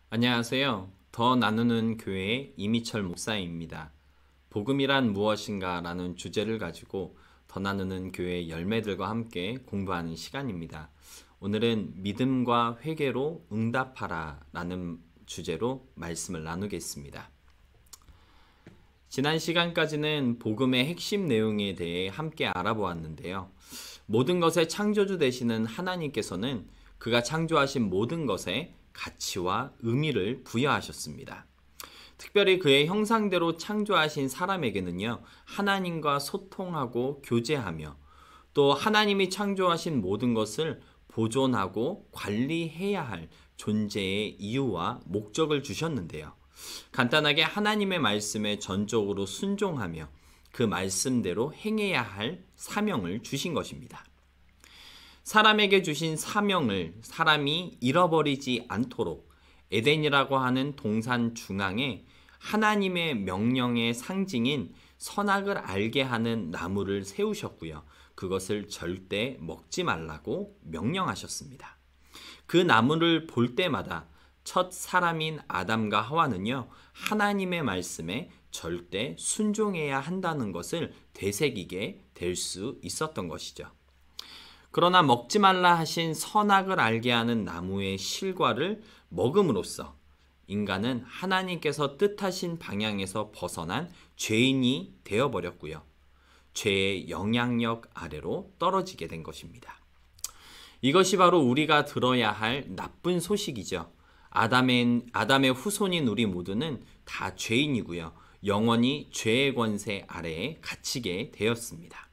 안녕하세요. 더 나누는 교회의 이미철 목사입니다. 복음이란 무엇인가 라는 주제를 가지고 더 나누는 교회 열매들과 함께 공부하는 시간입니다. 오늘은 믿음과 회개로 응답하라 라는 주제로 말씀을 나누겠습니다. 지난 시간까지는 복음의 핵심 내용에 대해 함께 알아보았는데요. 모든 것의 창조주 되시는 하나님께서는 그가 창조하신 모든 것에 가치와 의미를 부여하셨습니다. 특별히 그의 형상대로 창조하신 사람에게는요, 하나님과 소통하고 교제하며 또 하나님이 창조하신 모든 것을 보존하고 관리해야 할 존재의 이유와 목적을 주셨는데요. 간단하게 하나님의 말씀에 전적으로 순종하며 그 말씀대로 행해야 할 사명을 주신 것입니다. 사람에게 주신 사명을 사람이 잃어버리지 않도록 에덴이라고 하는 동산 중앙에 하나님의 명령의 상징인 선악을 알게 하는 나무를 세우셨고요. 그것을 절대 먹지 말라고 명령하셨습니다. 그 나무를 볼 때마다 첫 사람인 아담과 하와는요, 하나님의 말씀에 절대 순종해야 한다는 것을 되새기게 될 수 있었던 것이죠. 그러나 먹지 말라 하신 선악을 알게 하는 나무의 실과를 먹음으로써 인간은 하나님께서 뜻하신 방향에서 벗어난 죄인이 되어버렸고요. 죄의 영향력 아래로 떨어지게 된 것입니다. 이것이 바로 우리가 들어야 할 나쁜 소식이죠. 아담의 후손인 우리 모두는 다 죄인이고요. 영원히 죄의 권세 아래에 갇히게 되었습니다.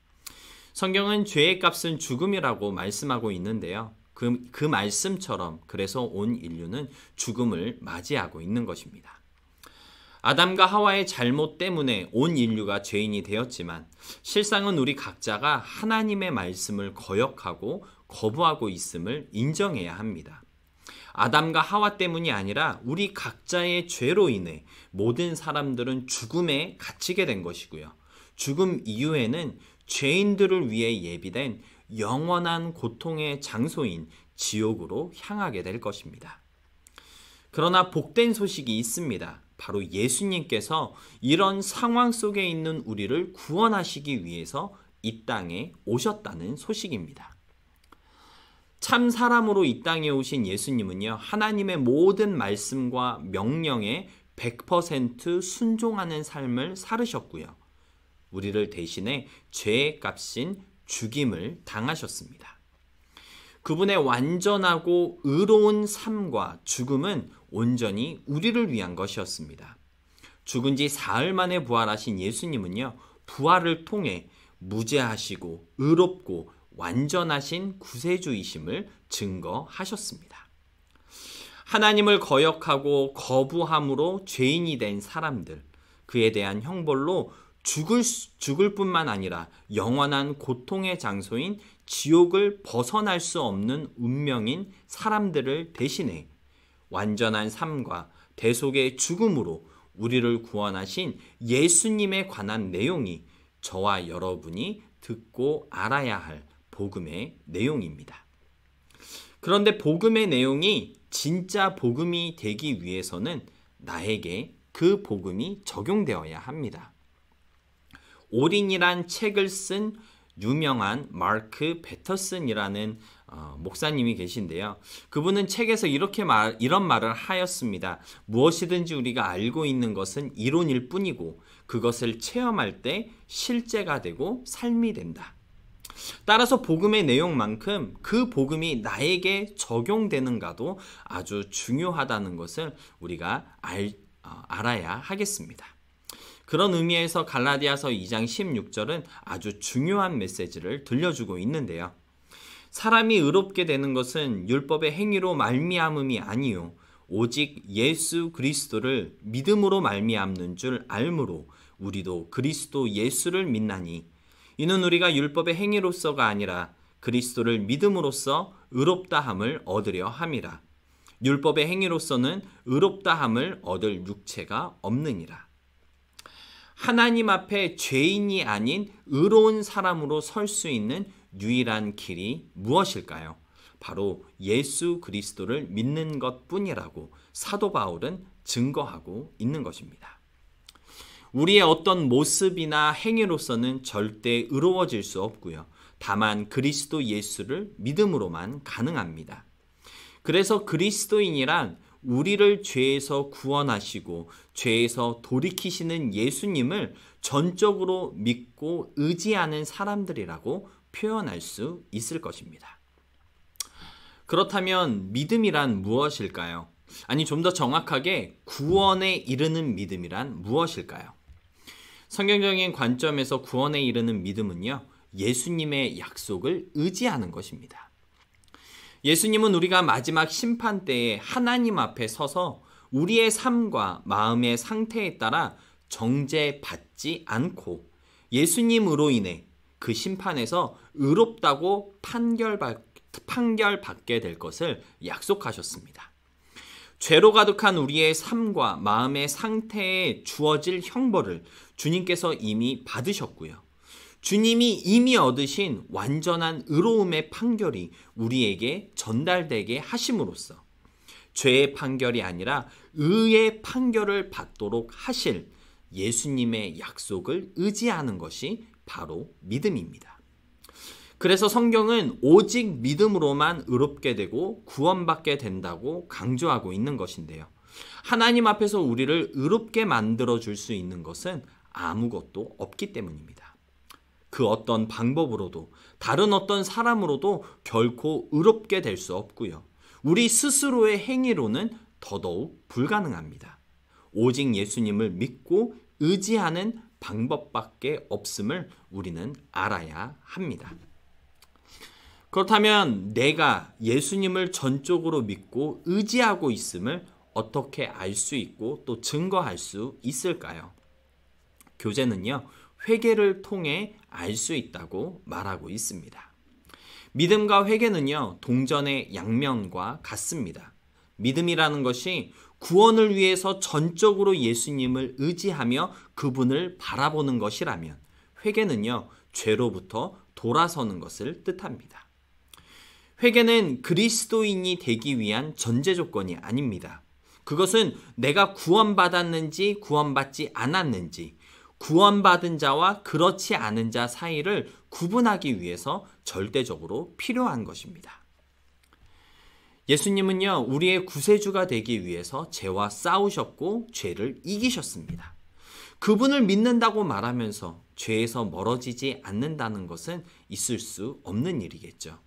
성경은 죄의 값은 죽음이라고 말씀하고 있는데요. 그 말씀처럼 그래서 온 인류는 죽음을 맞이하고 있는 것입니다. 아담과 하와의 잘못 때문에 온 인류가 죄인이 되었지만 실상은 우리 각자가 하나님의 말씀을 거역하고 거부하고 있음을 인정해야 합니다. 아담과 하와 때문이 아니라 우리 각자의 죄로 인해 모든 사람들은 죽음에 갇히게 된 것이고요. 죽음 이후에는 죄인들을 위해 예비된 영원한 고통의 장소인 지옥으로 향하게 될 것입니다. 그러나 복된 소식이 있습니다. 바로 예수님께서 이런 상황 속에 있는 우리를 구원하시기 위해서 이 땅에 오셨다는 소식입니다. 참 사람으로 이 땅에 오신 예수님은요, 하나님의 모든 말씀과 명령에 100% 순종하는 삶을 살으셨고요. 우리를 대신해 죄의 값인 죽임을 당하셨습니다. 그분의 완전하고 의로운 삶과 죽음은 온전히 우리를 위한 것이었습니다. 죽은 지 사흘 만에 부활하신 예수님은요, 부활을 통해 무죄하시고 의롭고 완전하신 구세주이심을 증거하셨습니다. 하나님을 거역하고 거부함으로 죄인이 된 사람들, 그에 대한 형벌로 죽을 뿐만 아니라 영원한 고통의 장소인 지옥을 벗어날 수 없는 운명인 사람들을 대신해 완전한 삶과 대속의 죽음으로 우리를 구원하신 예수님에 관한 내용이 저와 여러분이 듣고 알아야 할 복음의 내용입니다. 그런데 복음의 내용이 진짜 복음이 되기 위해서는 나에게 그 복음이 적용되어야 합니다. 올인이란 책을 쓴 유명한 마크 배터슨이라는 목사님이 계신데요. 그분은 책에서 이런 말을 하였습니다. 무엇이든지 우리가 알고 있는 것은 이론일 뿐이고 그것을 체험할 때 실제가 되고 삶이 된다. 따라서 복음의 내용만큼 그 복음이 나에게 적용되는가도 아주 중요하다는 것을 우리가 알아야 하겠습니다. 그런 의미에서 갈라디아서 2장 16절은 아주 중요한 메시지를 들려주고 있는데요. 사람이 의롭게 되는 것은 율법의 행위로 말미암음이 아니요 오직 예수 그리스도를 믿음으로 말미암는 줄 알므로 우리도 그리스도 예수를 믿나니 이는 우리가 율법의 행위로서가 아니라 그리스도를 믿음으로써 의롭다함을 얻으려 함이라. 율법의 행위로서는 의롭다함을 얻을 육체가 없느니라. 하나님 앞에 죄인이 아닌 의로운 사람으로 설 수 있는 유일한 길이 무엇일까요? 바로 예수 그리스도를 믿는 것뿐이라고 사도 바울은 증거하고 있는 것입니다. 우리의 어떤 모습이나 행위로서는 절대 의로워질 수 없고요. 다만 그리스도 예수를 믿음으로만 가능합니다. 그래서 그리스도인이란 우리를 죄에서 구원하시고 죄에서 돌이키시는 예수님을 전적으로 믿고 의지하는 사람들이라고 표현할 수 있을 것입니다. 그렇다면 믿음이란 무엇일까요? 아니, 좀 더 정확하게 구원에 이르는 믿음이란 무엇일까요? 성경적인 관점에서 구원에 이르는 믿음은요, 예수님의 약속을 의지하는 것입니다. 예수님은 우리가 마지막 심판 때에 하나님 앞에 서서 우리의 삶과 마음의 상태에 따라 정죄받지 않고 예수님으로 인해 그 심판에서 의롭다고 판결받게 될 것을 약속하셨습니다. 죄로 가득한 우리의 삶과 마음의 상태에 주어질 형벌을 주님께서 이미 받으셨고요. 주님이 이미 얻으신 완전한 의로움의 판결이 우리에게 전달되게 하심으로써 죄의 판결이 아니라 의의 판결을 받도록 하실 예수님의 약속을 의지하는 것이 바로 믿음입니다. 그래서 성경은 오직 믿음으로만 의롭게 되고 구원받게 된다고 강조하고 있는 것인데요. 하나님 앞에서 우리를 의롭게 만들어줄 수 있는 것은 아무것도 없기 때문입니다. 그 어떤 방법으로도 다른 어떤 사람으로도 결코 의롭게 될 수 없고요. 우리 스스로의 행위로는 더더욱 불가능합니다. 오직 예수님을 믿고 의지하는 방법밖에 없음을 우리는 알아야 합니다. 그렇다면 내가 예수님을 전적으로 믿고 의지하고 있음을 어떻게 알 수 있고 또 증거할 수 있을까요? 교재는요, 회개를 통해 알 수 있다고 말하고 있습니다. 믿음과 회개는요, 동전의 양면과 같습니다. 믿음이라는 것이 구원을 위해서 전적으로 예수님을 의지하며 그분을 바라보는 것이라면, 회개는요, 죄로부터 돌아서는 것을 뜻합니다. 회개는 그리스도인이 되기 위한 전제 조건이 아닙니다. 그것은 내가 구원받았는지 구원받지 않았는지, 구원받은 자와 그렇지 않은 자 사이를 구분하기 위해서 절대적으로 필요한 것입니다. 예수님은요, 우리의 구세주가 되기 위해서 죄와 싸우셨고 죄를 이기셨습니다. 그분을 믿는다고 말하면서 죄에서 멀어지지 않는다는 것은 있을 수 없는 일이겠죠.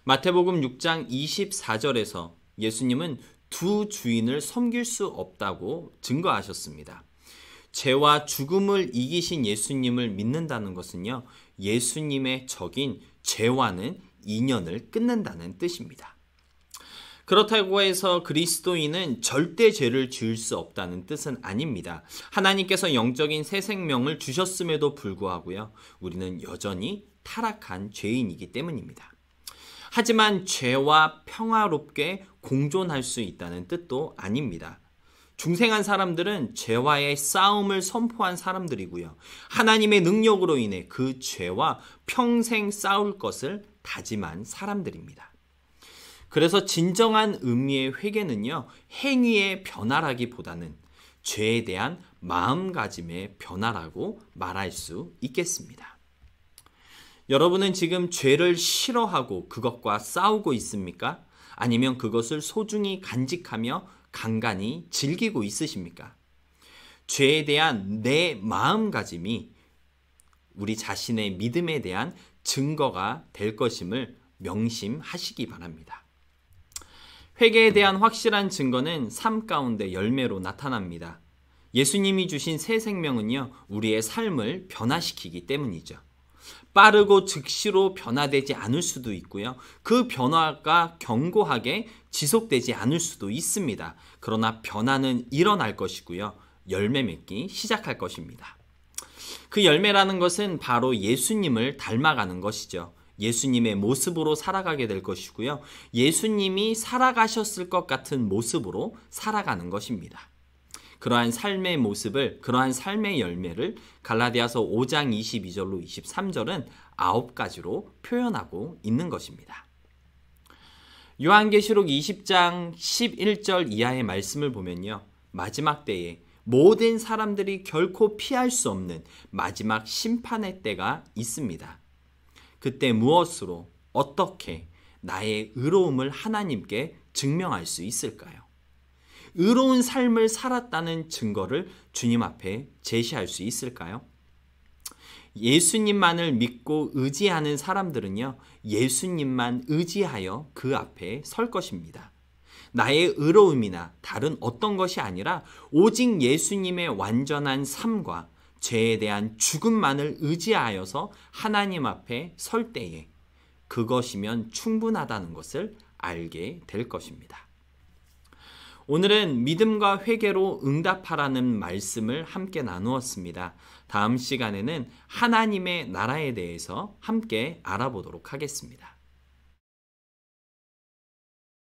마태복음 6장 24절에서 예수님은 두 주인을 섬길 수 없다고 증거하셨습니다. 죄와 죽음을 이기신 예수님을 믿는다는 것은요, 예수님의 적인 죄와는 인연을 끊는다는 뜻입니다. 그렇다고 해서 그리스도인은 절대 죄를 지을 수 없다는 뜻은 아닙니다. 하나님께서 영적인 새 생명을 주셨음에도 불구하고요, 우리는 여전히 타락한 죄인이기 때문입니다. 하지만 죄와 평화롭게 공존할 수 있다는 뜻도 아닙니다. 중생한 사람들은 죄와의 싸움을 선포한 사람들이고요. 하나님의 능력으로 인해 그 죄와 평생 싸울 것을 다짐한 사람들입니다. 그래서 진정한 의미의 회개는요, 행위의 변화라기보다는 죄에 대한 마음가짐의 변화라고 말할 수 있겠습니다. 여러분은 지금 죄를 싫어하고 그것과 싸우고 있습니까? 아니면 그것을 소중히 간직하며 간간히 즐기고 있으십니까? 죄에 대한 내 마음가짐이 우리 자신의 믿음에 대한 증거가 될 것임을 명심하시기 바랍니다. 회개에 대한 확실한 증거는 삶 가운데 열매로 나타납니다. 예수님이 주신 새 생명은요, 우리의 삶을 변화시키기 때문이죠. 빠르고 즉시로 변화되지 않을 수도 있고요. 그 변화가 견고하게 지속되지 않을 수도 있습니다. 그러나 변화는 일어날 것이고요. 열매 맺기 시작할 것입니다. 그 열매라는 것은 바로 예수님을 닮아가는 것이죠. 예수님의 모습으로 살아가게 될 것이고요. 예수님이 살아가셨을 것 같은 모습으로 살아가는 것입니다. 그러한 삶의 모습을, 그러한 삶의 열매를 갈라디아서 5장 22절로 23절은 9가지로 표현하고 있는 것입니다. 요한계시록 20장 11절 이하의 말씀을 보면요. 마지막 때에 모든 사람들이 결코 피할 수 없는 마지막 심판의 때가 있습니다. 그때 무엇으로 어떻게 나의 의로움을 하나님께 증명할 수 있을까요? 의로운 삶을 살았다는 증거를 주님 앞에 제시할 수 있을까요? 예수님만을 믿고 의지하는 사람들은요, 예수님만 의지하여 그 앞에 설 것입니다. 나의 의로움이나 다른 어떤 것이 아니라 오직 예수님의 완전한 삶과 죄에 대한 죽음만을 의지하여서 하나님 앞에 설 때에 그것이면 충분하다는 것을 알게 될 것입니다. 오늘은 믿음과 회개로 응답하라는 말씀을 함께 나누었습니다. 다음 시간에는 하나님의 나라에 대해서 함께 알아보도록 하겠습니다.